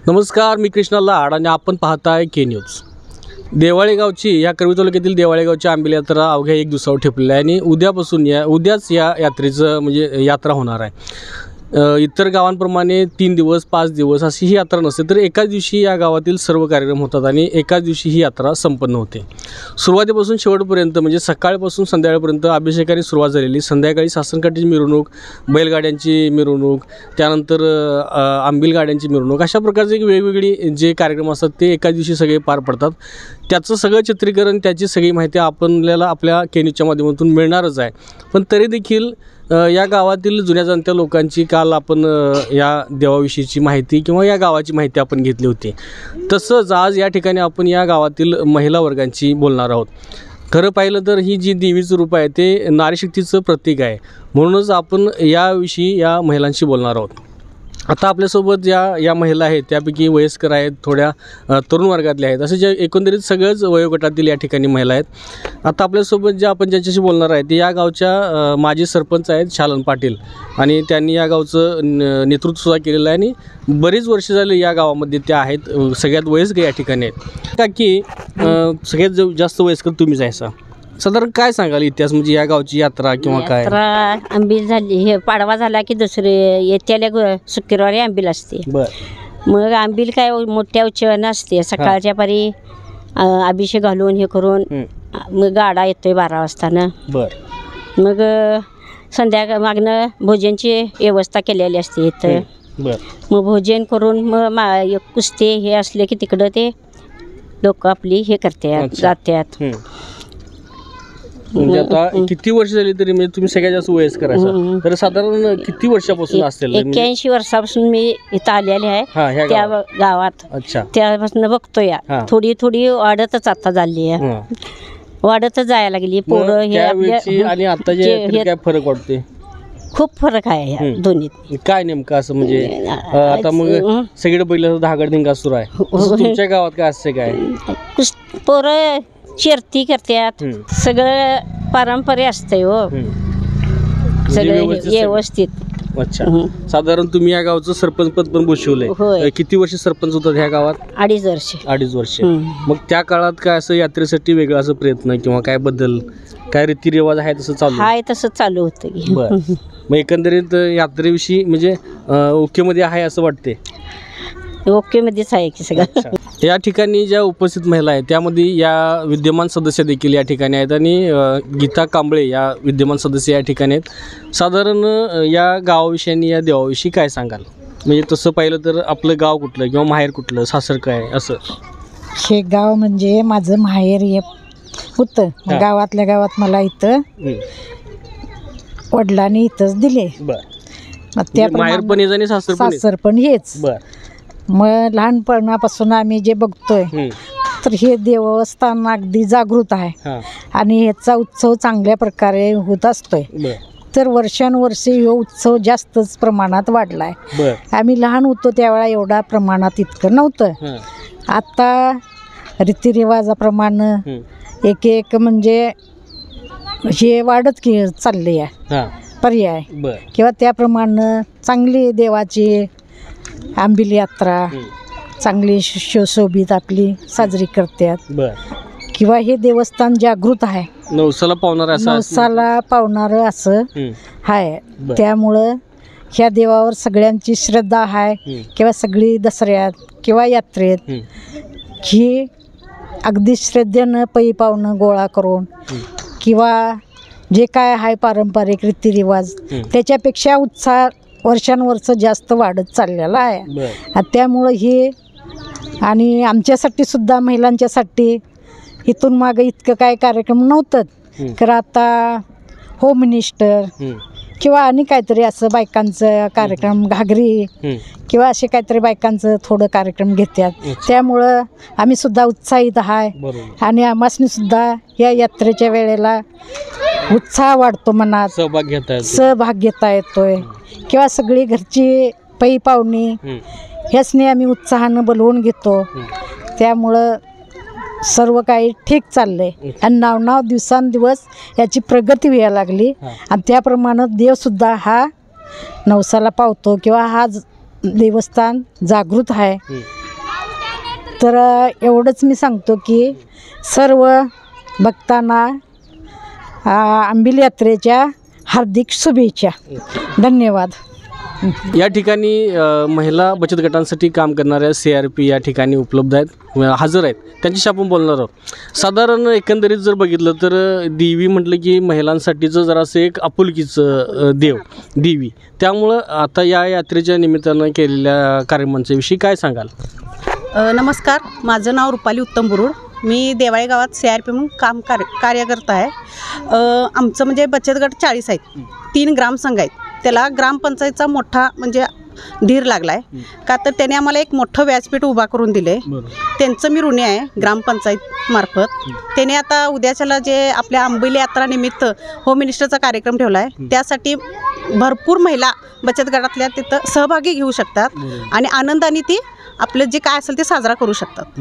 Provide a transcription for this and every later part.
नमस्कार, मी कृष्णा लाड आणि आपण पाहताय के न्यूज। देवाळे गावची या करवी तालुक्यातील देवाळे गावची आंबील यात्रा अवघ्या एक दिवसावर ठेपलेली आहे आणि उद्याच या यात्रेचं म्हणजे यात्रा होणार आहे। इतर गावांप्रमाणे 3 दिवस 5 दिवस अशी ही यात्रा नसते, तर एकाच दिवशी या गावातील सर्व कार्यक्रम होतात आणि एकाच दिवशी ही यात्रा संपन्न होते। सुरुवातीपासून शेवटपर्यंत म्हणजे सकाळपासून संध्याकाळपर्यंत अभिषेकाने सुरुवात झालेली, संध्याकाळी सासनकाठीची मिरवणूक, बैलगाड्यांची मिरवणूक, त्यानंतर आंबील गाड्यांची मिरवणूक, अशा प्रकारचे वेगवेगळी जे कार्यक्रम असतात ते एकाच दिवशी सगळे पार पडतात। त्याचं सगळं चित्रीकरण, त्याची सगळी माहिती आपल्याला आपल्या के न्यूजच्या माध्यमातून मिळणारच आहे। पण तरी देखील या गावातील जुन्या जाणत्या लोकांची काल आपण या देवाविषयीची माहिती किंवा या गावाची माहिती आपण घेतली होती। तसंच आज या ठिकाणी आपण या गावातील महिला वर्गांची बोलणार आहोत। खरं पाहिलं तर ही जी देवीचं रूप आहे ते नारीशक्तीचं प्रतीक आहे, म्हणूनच आपण याविषयी या महिलांशी बोलणार आहोत। आता आपल्यासोबत या महिला आहेत त्यापैकी वयस्कर आहेत, थोड्या तरुण वर्गातल्या आहेत, असे जे एकंदरीत सगळंच वयोगटातील या ठिकाणी महिला आहेत। आता आपल्यासोबत आपण ज्यांच्याशी बोलणार आहे ते या गावच्या माजी सरपंच आहेत शालन पाटील, आणि त्यांनी या गावचं नेतृत्वसुद्धा केलेलं आहे आणि बरीच वर्ष झाली या गावामध्ये त्या आहेत। सगळ्यात वयस्कर या ठिकाणी आहेत का की सगळ्यात जास्त वयस्कर तुम्हीच आहे सा। साधारण काय सांगाल इतिहास, म्हणजे या गावची यात्रा किंवा काय? यात्रा आंबील झाली, हे पाडवा झाला की दुसरे येत्याला शुक्रवारी आंबील असते। मग आंबील काय मोठ्या उच्चवण असते, सकाळच्या पारी अभिषेक घालून हे करून मग गाडा येतोय 12 वाजतानं। मग संध्याकाळ मागनं भोजनची व्यवस्था केलेली असते इथं। मग भोजन करून मग कुस्ते हे असले की तिकडं ते लोक आपली हे करतात, जातात। म्हणजे आता किती वर्ष झाली तरी म्हणजे तुम्ही सगळ्यात जास्त वयस्कर आहे, तर साधारण किती वर्षापासून असेल? 81 वर्षापासून मी इथं आलेले आहे त्या गावात। अच्छा, त्यापासून बघतोय थोडी थोडी वाढतच आता झाली आहे, वाढतच जायला लागली पोरं हे आणि आता काय फरक वाटते? खूप फरक आहे ह्या दोन्हीत। काय नेमकं असं म्हणजे आता मग सगळीकडे पहिलं धागड धिंगा सुरू आहे, तुमच्या गावात काय असते? काय पोरं शर्ती करतात, सगळं पारंपरिक असतंय हो, सगळं व्यवस्थित। अच्छा, साधारण तुम्ही या गावचं सरपंच पद पण भूषवलंय, किती वर्ष सरपंच होतात ह्या गावात? 2.5 वर्ष। 2.5 वर्ष। मग त्या काळात काय असं यात्रेसाठी वेगळा असं प्रयत्न किंवा काय बदल, काय रीतिरिवाज आहे तसं चालू आहे? तसं चालू होतं। बरं, मग एकंदरीत यात्रेविषयी म्हणजे ओके मध्ये आहे असं वाटते? ओके मध्येच आहे की सगळं। या ठिकाणी ज्या उपस्थित महिला आहेत त्यामध्ये या विद्यमान सदस्य देखील या ठिकाणी आहेत आणि गीता कांबळे या विद्यमान सदस्य या ठिकाणी आहेत। साधारण या गावाविषयी या देवाविषयी काय सांगाल? म्हणजे तसं पाहिलं तर आपलं गाव कुठलं किंवा माहेर कुठलं, सासर काय असं? हे गाव म्हणजे माझं माहेर हे होतं, गावातल्या गावात मला इथं वडिलांनी इथंच दिले। मग त्या माहेर पण हेच आणि सासर पण हेच। मग लहानपणापासून आम्ही जे बघतोय तर हे देवस्थान अगदी जागृत आहे आणि ह्याचा उत्सव चांगल्या प्रकारे होत असतोय। तर वर्षानुवर्षे हा उत्सव जास्तच प्रमाणात वाढलाय। आम्ही लहान होतो त्यावेळा एवढा प्रमाणात इतकं नव्हतं। आता रीतिरिवाजाप्रमाणे एक एक म्हणजे हे वाढत की चालले आहे पर्याय, किंवा त्याप्रमाणे चांगली देवाची आंबील यात्रा चांगली शोभित आपली साजरी करतात, किंवा हे देवस्थान जागृत आहे, नवसाला पावणारं असं आहे। त्यामुळं ह्या देवावर सगळ्यांची श्रद्धा आहे, किंवा सगळी दसऱ्यात किंवा यात्रेत ही अगदी श्रद्धेनं पै पावणं गोळा करून किंवा जे काय आहे पारंपरिक रीतिरिवाज त्याच्यापेक्षा उत्साह वर्षानुवर्ष जास्त वाढत चाललेला आहे। त्यामुळं हे आणि आमच्यासाठी सुद्धा महिलांच्यासाठी इथून मागं इतकं काय कार्यक्रम नव्हतं, तर आता होम मिनिस्टर किंवा आणि काहीतरी असं बायकांचं कार्यक्रम, घागरी किंवा असे काहीतरी बायकांचं थोडं कार्यक्रम घेतात। त्यामुळं आम्ही सुद्धा उत्साहित आहे आणि आम्हासनी सुद्धा या यात्रेच्या वेळेला उत्साह वाढतो, मनात सहभाग घेता येतोय, किंवा सगळी घरची पै पाहुणी ह्याचने आम्ही उत्साहानं बोलवून घेतो। त्यामुळं सर्व काही ठीक चाललंय आणि नाव दिवसांदिवस याची प्रगती व्हायला लागली आणि त्याप्रमाणे देवसुद्धा हा नवसाला पावतो किंवा हा देवस्थान जागृत आहे तर एवढंच मी सांगतो की सर्व भक्तांना अंबिल यात्रेच्या हार्दिक शुभेच्छा. धन्यवाद. या ठिकाणी महिला बचत गटांसाठी काम करणाऱ्या CRP या ठिकाणी उपलब्ध आहेत, हजर आहेत. त्यांच्याशी आपण बोलणार आहोत. साधारण एकंदरीत जर बघितलं तर देवी म्हटलं की महिलांसाठीचं जरासं एक आपुलकीचं देवी. त्यामुळं आता या यात्रेच्या निमित्तानं केलेल्या कार्यक्रमांच्याविषयी काय सांगाल? नमस्कार, माझं नाव रुपाली उत्तम बुरुड. मी देवाळे गावात CRP म्हणून कार्यकर्ता आहे. आमचं म्हणजे बचत गट 40 आहेत, 3 ग्रामसंघ आहेत. त्याला ग्रामपंचायतचा मोठा म्हणजे धीर लागला आहे का तर त्याने आम्हाला एक मोठं व्यासपीठ उभा करून दिले. त्यांचं मी ऋणी आहे ग्रामपंचायत मार्फत. त्याने आता उद्याच्याला जे आपल्या अंबिल यात्रा निमित्त होम मिनिस्टरचा कार्यक्रम ठेवला आहे, त्यासाठी भरपूर महिला बचत गटातल्या तिथं सहभागी घेऊ शकतात आणि आनंदाने ती आपलं जे काय असेल ते साजरा करू शकतात.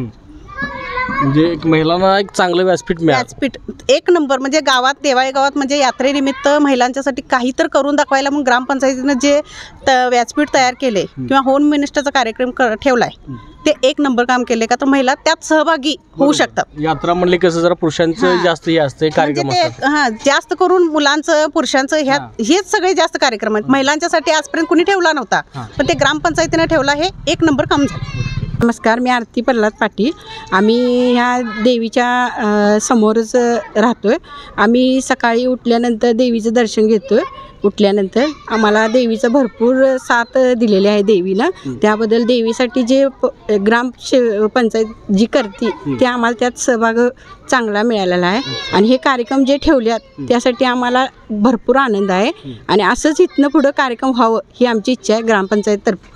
म्हणजे एक महिलांना एक चांगलं व्यासपीठ व्यासपीठ एक नंबर. म्हणजे गावात देवाळे गावात म्हणजे यात्रेनिमित्त महिलांच्यासाठी काही तर करून दाखवायला मग ग्रामपंचायतीनं जे व्यासपीठ तयार केले किंवा होम मिनिस्टरचा कार्यक्रम ठेवलाय ते एक नंबर काम केले का तर महिला त्यात सहभागी होऊ शकतात. यात्रा म्हणले कसं जरा पुरुषांचं जास्त हे असते कार्यक्रम असतात. जास्त करून मुलांचं पुरुषांचं हेच सगळे जास्त कार्यक्रम आहेत. महिलांच्यासाठी आजपर्यंत कुणी ठेवला नव्हता, पण ते ग्रामपंचायतीनं ठेवला. हे एक नंबर काम झालं. नमस्कार, मी आरती प्रल्हाद पाटील. आम्ही ह्या देवीच्या समोरच राहतो आहे. आम्ही सकाळी उठल्यानंतर देवीचं दर्शन घेतो आहे. उठल्यानंतर आम्हाला देवीचं भरपूर साथ दिलेली आहे देवीनं. त्याबद्दल देवीसाठी जे पंचायत जी करते ते आम्हाला त्यात सहभाग चांगला मिळालेला आहे. आणि हे कार्यक्रम जे ठेवल्यात त्यासाठी आम्हाला भरपूर आनंद आहे. आणि असंच इथनं पुढं कार्यक्रम व्हावं ही आमची इच्छा आहे ग्रामपंचायततर्फे.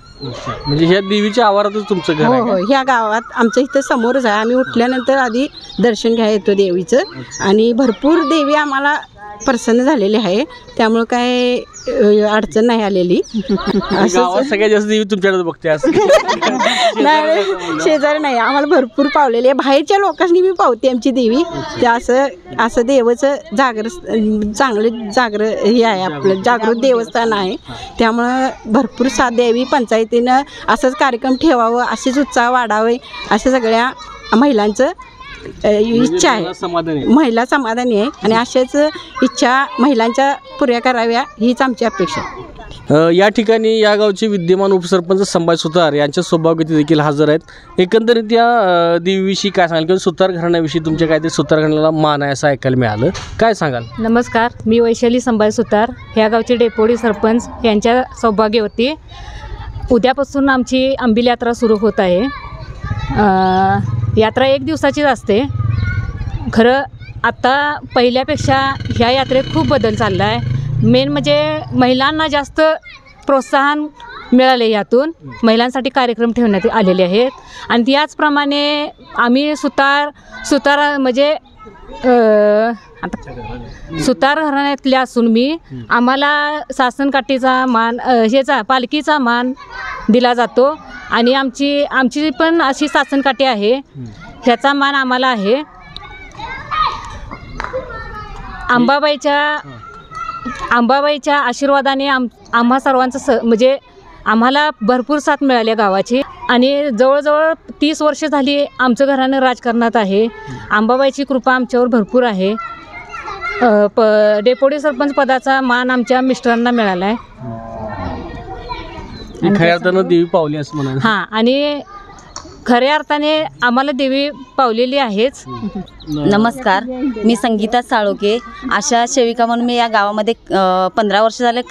म्हणजे ह्या देवीच्या आवारातच तुमचं घर आहे? हो, ह्या गावात आमच्या इथं समोरच आहे. आम्ही उठल्यानंतर आधी दर्शन घ्यायला येतो देवीचं. आणि भरपूर देवी आम्हाला प्रसन्न झालेली आहे, त्यामुळे काय अडचण नाही आलेली. गावात सगळ्यात जास्त देवी तुमच्याकडे बघते असं नाही, शेजारी नाही, आम्हाला भरपूर पावलेली आहे. बाहेरच्या लोकांनी मी पावते आमची देवी. ते असं देवाचं चांगलं हे आहे, आपलं जागृत देवस्थान आहे. त्यामुळं भरपूर साथ द्यावी पंचायतीनं. असंच कार्यक्रम ठेवावं, असेच उत्साह वाढावे असं सगळ्या महिलांचं इच्छा आहे. महिला समाधानी आहे आणि अशाच इच्छा महिलांच्या पुऱ्या कराव्या हीच आमची अपेक्षा. या ठिकाणी या गावचे विद्यमान उपसरपंच संभाजी सुतार यांच्या सौभाग्यवती देखील हजर आहेत. एकंदरीत या देवीविषयी काय सांगाल किंवा सुतार घराण्याविषयी तुमच्या काहीतरी सुतार घराण्याला मान आहे असं ऐकायला मिळालं, काय सांगाल? नमस्कार, मी वैशाली संभाजी सुतार, ह्या गावचे डेप्युटी सरपंच यांच्या सौभाग्यवती. उद्यापासून आमची अंबिल यात्रा सुरू होत आहे. यात्रा 1 दिवसाचीच असते. खरं आता पहिल्यापेक्षा ह्या यात्रेत खूप बदल चालला आहे. मेन म्हणजे महिलांना जास्त प्रोत्साहन मिळाले. यातून महिलांसाठी कार्यक्रम ठेवण्यात आलेले आहेत. आणि त्याचप्रमाणे आम्ही सुतार म्हणजे आता सुतार घराण्यातले असून मी आम्हाला सासनकाठीचा मान पालखीचा मान दिला जातो. आणि आमची पण अशी सासनकाठी आहे, ह्याचा मान आम्हाला आहे. अंबाबाईच्या आशीर्वादाने आम्हा सर्वांचं म्हणजे आम्हाला भरपूर साथ मिळाली गावाची. आणि जवळजवळ 30 वर्ष झाली आमचं घराणं राजकारणात आहे. अंबाबाईची कृपा आमच्यावर भरपूर आहे. डेप्युटी सरपंच पदाचा मान आमच्या मिस्टरांना मिळाला आहे. खऱ्या अर्थानं देवी पावली असं म्हणा. हां, आणि खऱ्या अर्थाने आम्हाला देवी पावलेली आहेच. नमस्कार, मी संगीता साळोके. आशा सेविका म्हणून मी या गावामध्ये 15 वर्ष झाले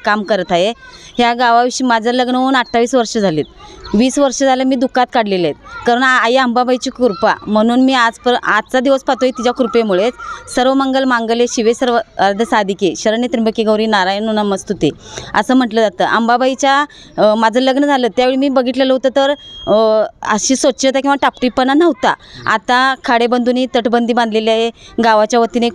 काम करत आहे. ह्या गावाविषयी माझं लग्न होऊन 28 वर्ष झालीत. 20 वर्ष झालं मी दुःखात काढलेले आहेत. कारण आई अंबाबाईची कृपा म्हणून मी आजचा दिवस पाहतोय तिच्या कृपेमुळेच. सर्व मंगल मांगल्ये शिवे सर्व अर्ध साधिके शरण्ये त्र्यंबके गौरी नारायण नमस्तुते असं म्हटलं जातं. अंबाबाईच्या माझं लग्न झालं त्यावेळी मी बघितलेलं होतं तर अशी स्वच्छता किंवा टापटीपणा नव्हता. आता खाडेबंधूंनी तटबंदी बांधलेली आहे. गावाच्या वतीने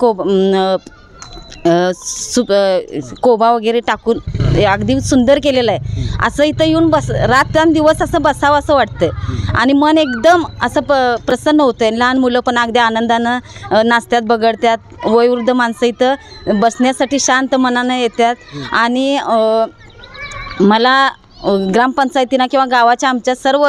कोबा वगैरे टाकून अगदी सुंदर केलेलं आहे. असं इथं येऊन रात्रंदिवस असं बसावं असं वाटतं आणि मन एकदम असं प्रसन्न होतं आहे. लहान मुलं पण अगदी आनंदानं नाचतात, बगडतात. वयोवृद्ध माणसं इथं बसण्यासाठी शांत मनानं येतात. आणि मला ग्रामपंचायतींना किंवा गावाच्या आमच्या सर्व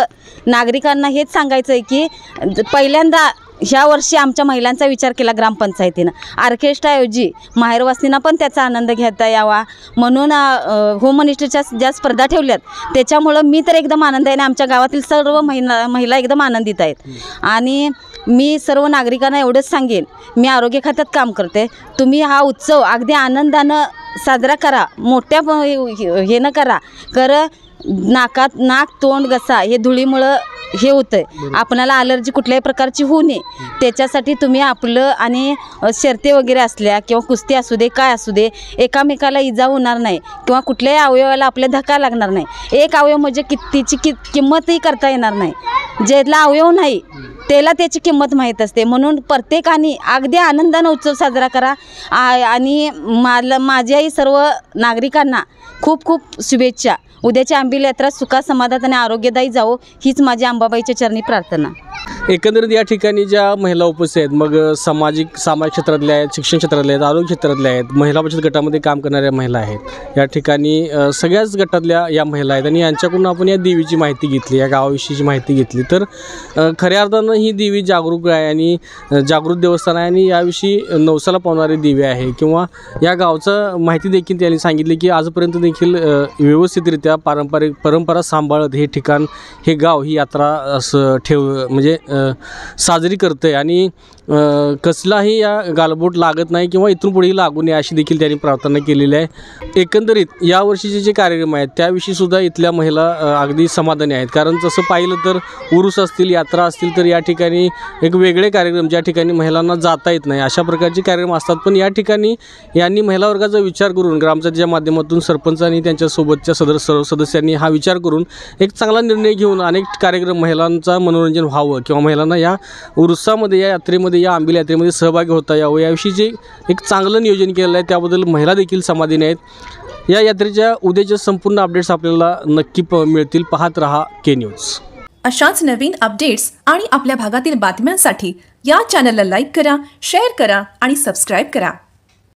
नागरिकांना हेच सांगायचं आहे की पहिल्यांदा ह्या वर्षी आमच्या महिलांचा विचार केला ग्रामपंचायतीनं. ऑर्केस्ट्राऐवजी माहेरवासींना पण त्याचा आनंद घेता यावा म्हणून होम मिनिस्टरच्या ज्या स्पर्धा ठेवल्यात त्याच्यामुळं मी तर एकदम आनंद आहे आणि आमच्या गावातील सर्व महिला एकदम आनंदित आहेत. आणि मी सर्व नागरिकांना एवढंच सांगेन, मी आरोग्य खात्यात काम करते, तुम्ही हा उत्सव अगदी आनंदानं साजरा करा, मोठ्या हे न करा. नाक तोंड घसा हे धुळीमुळं हे होतं आहे, आपणाला ॲलर्जी कुठल्याही प्रकारची होऊ नये त्याच्यासाठी तुम्ही आपलं आणि शर्ती वगैरे असल्या किंवा कुस्ती असू दे काय असू दे एकामेकाला इजा होणार नाही किंवा कुठल्याही अवयवाला आपल्या धक्का लागणार नाही. एक अवयव म्हणजे तिची किंमतही करता येणार नाही. ज्याला अवयव नाही त्याला त्याची किंमत माहीत असते. म्हणून प्रत्येकाने अगदी आनंदानं उत्सव साजरा करा. आणि माझ्याही सर्व नागरिकांना खूप खूप शुभेच्छा. उद्याची आंबील यात्रा सुखा समाधान आणि आरोग्यदायी जावो हीच माझी अंबाबाईच्या चरणी प्रार्थना. एकंदरीत या ठिकाणी ज्या महिला उपस्थित आहेत, मग सामाजिक क्षेत्रातल्या आहेत, शिक्षण क्षेत्रातल्या आहेत, आरोग्य क्षेत्रातल्या आहेत, महिला बचत गटामध्ये काम करणाऱ्या महिला आहेत, या ठिकाणी सगळ्याच गटातल्या या महिला आहेत. आणि यांच्याकडून आपण या देवीची माहिती घेतली, या गावाविषयीची माहिती घेतली. तर खऱ्या अर्थानं ही देवी जागरूक आहे आणि जागृत देवस्थान आहे आणि याविषयी नवसाला पावणारी देवी आहे. किंवा या गावचं माहिती देखील त्यांनी सांगितली की आजपर्यंत देखील व्यवस्थितरित्या परंपरा सांभाळत हे ठिकाण, हे गाव, ही यात्रा असं म्हणजे साजरी करते आणि कसलाही या गालबोट लागत नाही किंवा इथून पुढेही लागू नये अशी देखील त्यांनी प्रार्थना केलेली आहे. एकंदरीत यावर्षीचे जे कार्यक्रम आहेत त्याविषयी सुद्धा इथल्या महिला अगदी समाधानी आहेत. कारण जसं पाहिलं तर उरूस असतील, यात्रा असतील तर या ठिकाणी एक वेगळे कार्यक्रम ज्या ठिकाणी महिलांना जाता येत नाही अशा प्रकारचे कार्यक्रम असतात. पण या ठिकाणी यांनी महिला वर्गाचा विचार करून ग्रामपंचायतीच्या माध्यमातून सरपंच आणि त्यांच्यासोबतच्या सर्व सदस्यांनी हा विचार करून एक चांगला निर्णय घेऊन अनेक कार्यक्रम महिलांचा मनोरंजन व्हावं किंवा महिलांना या उरुसामध्ये, या यात्रेमध्ये, या आंबील यात्रेमध्ये सहभागी होता यावं याविषयीचे एक चांगलं नियोजन केलेलं आहे. त्याबद्दल महिला देखील समाधानी आहेत. या यात्रेच्या उद्याच्या संपूर्ण अपडेट्स आपल्याला नक्की मिळतील. पाहत रहा के न्यूज. अशाच नवीन अपडेट्स आणि आपल्या भागातील बातम्यांसाठी या चॅनलला लाईक करा, शेअर करा आणि सबस्क्राईब करा.